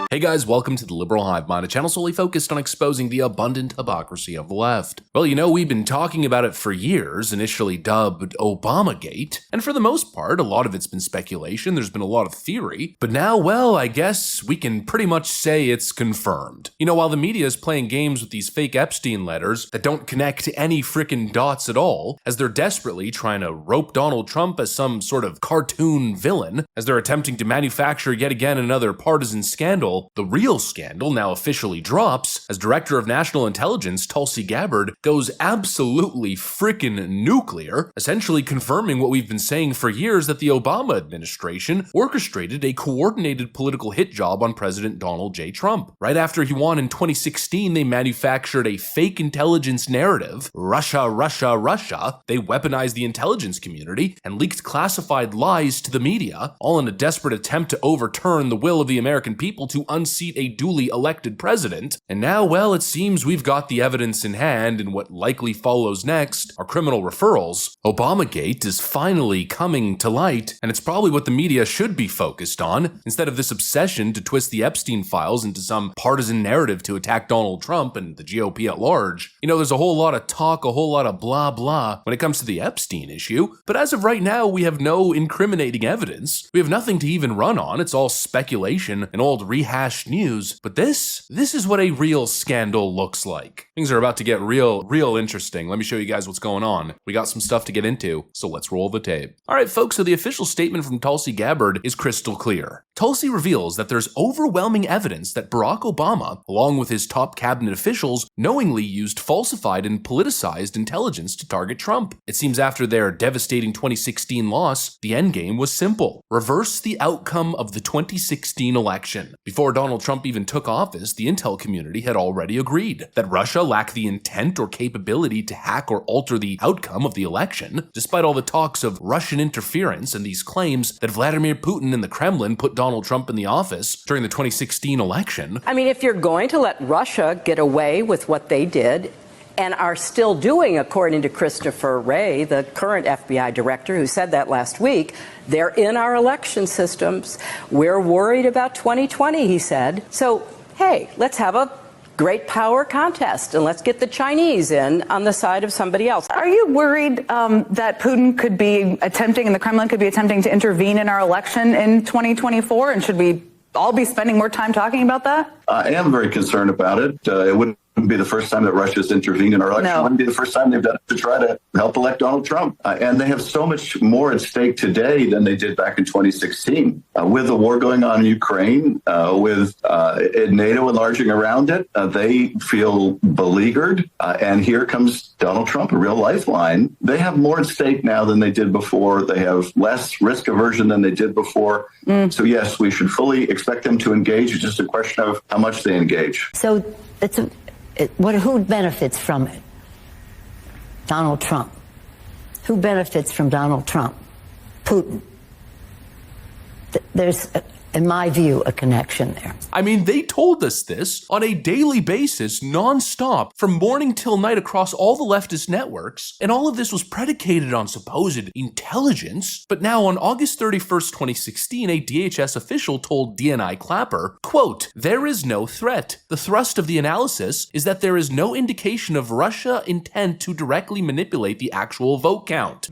Hey guys, welcome to the Liberal Hive Mind, a channel solely focused on exposing the abundant hypocrisy of the left. Well, you know, we've been talking about it for years, initially dubbed Obamagate, and for the most part, a lot of it's been speculation, there's been a lot of theory, but now, well, I guess we can pretty much say it's confirmed. You know, while the media is playing games with these fake Epstein letters that don't connect any frickin' dots at all, as they're desperately trying to rope Donald Trump as some sort of cartoon villain, as they're attempting to manufacture yet again another partisan scandal, the real scandal now officially drops as Director of National Intelligence Tulsi Gabbard goes absolutely frickin' nuclear, essentially confirming what we've been saying for years, that the Obama administration orchestrated a coordinated political hit job on President Donald J. Trump. Right after he won in 2016, they manufactured a fake intelligence narrative, Russia, Russia, Russia. They weaponized the intelligence community and leaked classified lies to the media, all in a desperate attempt to overturn the will of the American people to unseat a duly elected president. And now, well, it seems we've got the evidence in hand, and what likely follows next are criminal referrals. Obamagate is finally coming to light, and it's probably what the media should be focused on, instead of this obsession to twist the Epstein files into some partisan narrative to attack Donald Trump and the GOP at large. You know, there's a whole lot of talk, a whole lot of blah blah when it comes to the Epstein issue, but as of right now, we have no incriminating evidence. We have nothing to even run on. It's all speculation and old rehashed news, but this is what a real scandal looks like. Things are about to get real interesting. Let me show you guys what's going on. We got some stuff to get into, so let's roll the tape. Alright folks, so the official statement from Tulsi Gabbard is crystal clear. Tulsi reveals that there's overwhelming evidence that Barack Obama, along with his top cabinet officials, knowingly used falsified and politicized intelligence to target Trump. It seems after their devastating 2016 loss, the endgame was simple: reverse the outcome of the 2016 election. Before Donald Trump even took office, the intel community had already agreed that Russia lacked the intent or capability to hack or alter the outcome of the election, despite all the talks of Russian interference and these claims that Vladimir Putin and the Kremlin put Donald Trump in the office during the 2016 election. I mean, if you're going to let Russia get away with what they did and are still doing, according to Christopher Wray, the current FBI director, who said that last week, they're in our election systems. We're worried about 2020, he said. So, hey, let's have a great power contest and let's get the Chinese in on the side of somebody else. Are you worried that Putin could be attempting, and the Kremlin could be attempting to intervene in our election in 2024? And should we all be spending more time talking about that? I am very concerned about it. It wouldn't be the first time that Russia's intervened in our election. No. It wouldn't be the first time they've done it to try to help elect Donald Trump. And they have so much more at stake today than they did back in 2016. With the war going on in Ukraine, with NATO enlarging around it, they feel beleaguered. And here comes Donald Trump, a real lifeline. They have more at stake now than they did before. They have less risk aversion than they did before. So yes, we should fully expect them to engage. It's just a question of how much they engage. So who benefits from it? Donald Trump. Who benefits from Donald Trump? Putin. There's, in my view, a connection there. I mean, they told us this on a daily basis, non-stop, from morning till night across all the leftist networks, and all of this was predicated on supposed intelligence. But now on August 31st, 2016, a DHS official told DNI Clapper, quote, "There is no threat. The thrust of the analysis is that there is no indication of Russia intent to directly manipulate the actual vote count."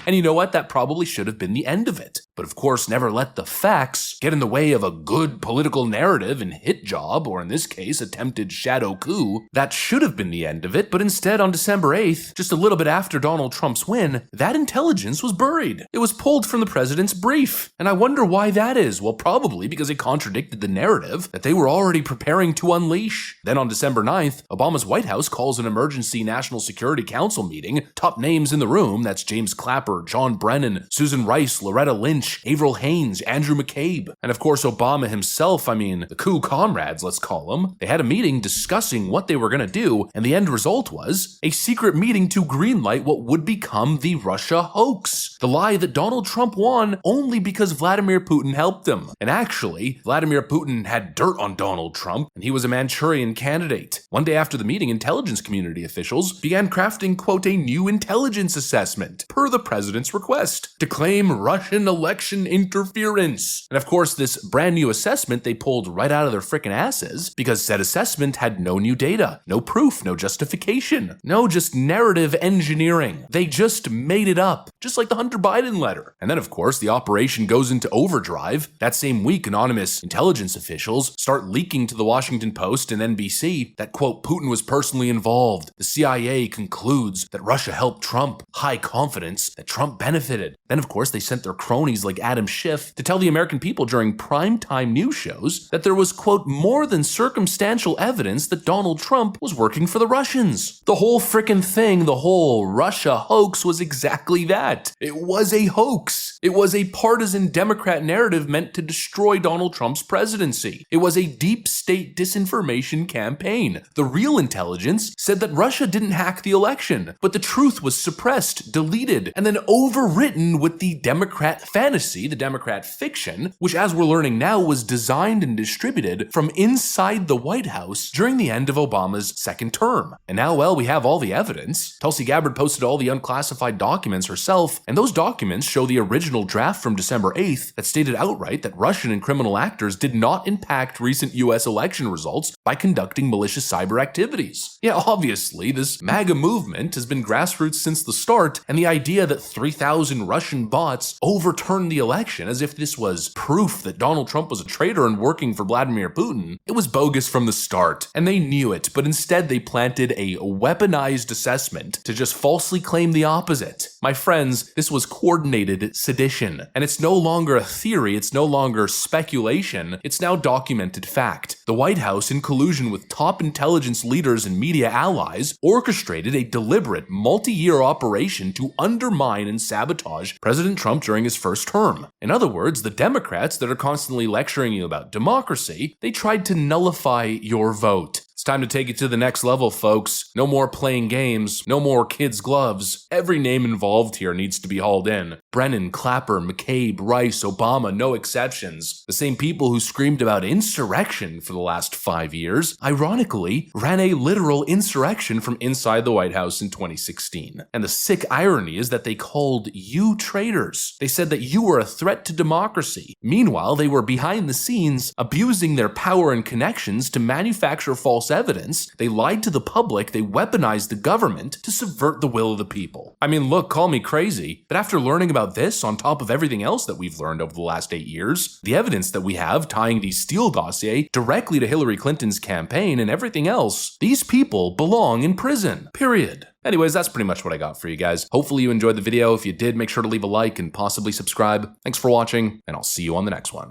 And you know what? That probably should have been the end of it. But of course, never let the facts get in the way of a good political narrative and hit job, or in this case, attempted shadow coup. That should have been the end of it, but instead on December 8th, just a little bit after Donald Trump's win, that intelligence was buried. It was pulled from the president's brief. And I wonder why that is. Well, probably because it contradicted the narrative that they were already preparing to unleash. Then on December 9th, Obama's White House calls an emergency National Security Council meeting. Top names in the room, that's James Clapper, John Brennan, Susan Rice, Loretta Lynch, Avril Haines, Andrew McCabe, and of course Obama himself. I mean, the coup comrades, let's call them. They had a meeting discussing what they were going to do, and the end result was a secret meeting to greenlight what would become the Russia hoax. The lie that Donald Trump won only because Vladimir Putin helped him. And actually, Vladimir Putin had dirt on Donald Trump, and he was a Manchurian candidate. One day after the meeting, intelligence community officials began crafting, quote, a new intelligence assessment, per the president's request, to claim Russian election election interference. And of course, this brand new assessment they pulled right out of their frickin' asses because said assessment had no new data, no proof, no justification, no just narrative engineering. They just made it up, just like the Hunter Biden letter. And then of course, the operation goes into overdrive. That same week, anonymous intelligence officials start leaking to the Washington Post and NBC that, quote, Putin was personally involved. The CIA concludes that Russia helped Trump. High confidence that Trump benefited. Then, of course, they sent their cronies like Adam Schiff to tell the American people during primetime news shows that there was, quote, more than circumstantial evidence that Donald Trump was working for the Russians. The whole frickin' thing, the whole Russia hoax was exactly that. It was a hoax. It was a partisan Democrat narrative meant to destroy Donald Trump's presidency. It was a deep state disinformation campaign. The real intelligence said that Russia didn't hack the election, but the truth was suppressed, deleted, and then overwritten with the Democrat fantasy, the Democrat fiction, which as we're learning now was designed and distributed from inside the White House during the end of Obama's second term. And now, well, we have all the evidence. Tulsi Gabbard posted all the unclassified documents herself, and those documents show the original draft from December 8th that stated outright that Russian and criminal actors did not impact recent US election results by conducting malicious cyber activities. Yeah, obviously, this MAGA movement has been grassroots since the start, and the idea that 3,000 Russian bots overturned the election as if this was proof that Donald Trump was a traitor and working for Vladimir Putin, it was bogus from the start, and they knew it, but instead they planted a weaponized assessment to just falsely claim the opposite. My friends, this was coordinated sedition, and it's no longer a theory, it's no longer speculation, it's now documented fact. The White House, in collusion with top intelligence leaders and media allies, orchestrated a deliberate multi-year operation to undermine and sabotage President Trump during his first term. In other words, the Democrats that are constantly lecturing you about democracy, they tried to nullify your vote. It's time to take it to the next level, folks. No more playing games, no more kids' gloves. Every name involved here needs to be hauled in. Brennan, Clapper, McCabe, Rice, Obama, no exceptions. The same people who screamed about insurrection for the last 5 years, ironically, ran a literal insurrection from inside the White House in 2016. And the sick irony is that they called you traitors. They said that you were a threat to democracy. Meanwhile, they were behind the scenes abusing their power and connections to manufacture false evidence. They lied to the public, they weaponized the government to subvert the will of the people. I mean, look, call me crazy, but after learning about this on top of everything else that we've learned over the last 8 years, the evidence that we have tying the Steele dossier directly to Hillary Clinton's campaign and everything else, these people belong in prison. Period. Anyways, that's pretty much what I got for you guys. Hopefully you enjoyed the video. If you did, make sure to leave a like and possibly subscribe. Thanks for watching, and I'll see you on the next one.